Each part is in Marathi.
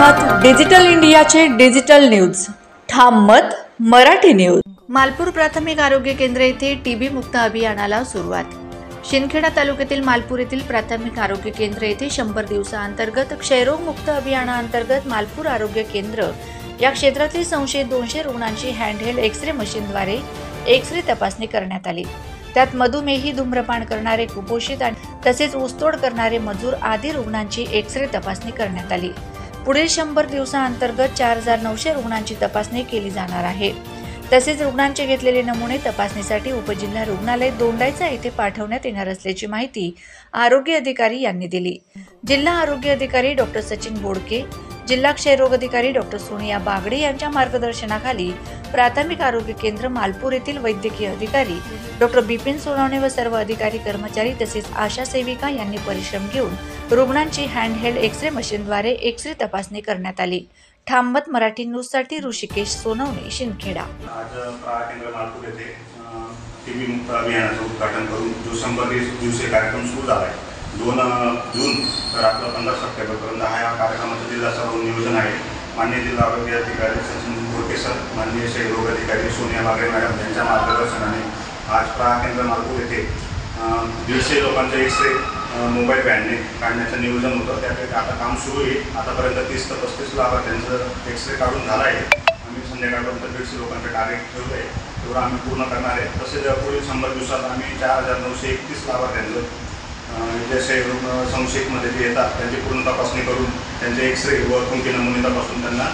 आहात डिजिटल इंडियाचे डिजिटल न्यूज ठाम मत मराठी न्यूज। मालपूर प्राथमिक आरोग्य केंद्र येथे टीबी मुक्त अभियानाला सुरुवात। शिंदखेडा तालुक्यातील मालपूर येथील प्राथमिक आरोग्य केंद्र येथे 100 दिवसांतर्गत क्षयरोग मुक्त अभियानांतर्गत मालपूर आरोग्य केंद्र या क्षेत्रातील संशयित 200 रुग्णांची हँडहेल्ड एक्स-रे मशीनद्वारे एक्स-रे तपासणी करण्यात आली। त्यात मधुमेही, धूम्रपान करणारे, कुपोषित तसेच ऊसतोड करणारे मजूर आदी रुग्णांची एक्स-रे तपासणी करण्यात आली। पुढील 100 दिवसांतर्गत 4900 रुग्णांची तपासणी केली जाणार आहे। तसेच रुग्णांचे घेतलेले नमुने तपासणीसाठी उपजिल्हा रुग्णालय दोंडाईचा येथे पाठवण्यात येणार असल्याची माहिती आरोग्य अधिकारी यांनी दिली। जिल्हा आरोग्य अधिकारी डॉक्टर सचिन बोडके, जिल्हा क्षयरोग अधिकारी डॉक्टर सोनिया बागडे यांच्या मार्गदर्शनाखाली प्राथमिक आरोग्य केंद्र मालपूर येथील वैद्यकीय अधिकारी डॉक्टर बिपिन सोनवणे व सर्व अधिकारी कर्मचारी तसेच आशा सेविका यांनी परिश्रम घेऊन रुग्णांची हँडहेल्ड एक्स-रे मशीनद्वारे एक्स-रे तपासणी करण्यात आली। ठाम मत मराठी न्यूज साठी ऋषिकेश सोनवणे, शिंदखेडा। आज केंद्र मालपूर येथे टीबी मुक्त अभियानाचे उद्घाटन करून जो 100 दिवसीय कार्यक्रम सुरू झाला आहे 2 जून तर आपला 15 सप्टेंबरपर्यंत हा कार्यक्रमाचं जिल्हास्तरावर नियोजन आहे। माननीय जिल्हा आरोग्य अधिकारी सचिन बोडके सर, माननीय क्षयरोग अधिकारी सोनिया बागडे मॅडम यांच्या मार्गदर्शनाने आज केंद्र मालपूर येथे 150 लोकांचे एक्स-रे मोबाईल व्हॅनने काढण्याचं नियोजन होतं। त्यापैकी आता काम सुरू आहे। आतापर्यंत 30 ते 35 लाभार्थ्यांचं एक्स-रे काढून झाला आहे। आम्ही संध्याकाळपर्यंत 150 लोकांचं टार्गेट ठेवलं आहे, तेवढं आम्ही पूर्ण करणार आहे। तसेच पुढील 100 दिवसात आम्ही 4931 लाभार्थ्यांचं जसे संशयितमध्ये जे येतात त्यांची पूर्ण तपासणी करून त्यांचे एक्स-रे व थुंकी नमुने तपासून त्यांना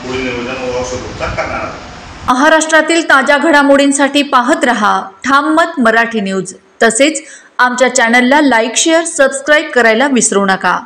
पुढील नियोजन व औषधोपचार करणार आहोत। महाराष्ट्रातील ताज्या घडामोडींसाठी पाहत रहा ठाम मत मराठी न्यूज। तसेच आमच्या चॅनलला लाईक, शेअर, सबस्क्राईब करायला विसरू नका।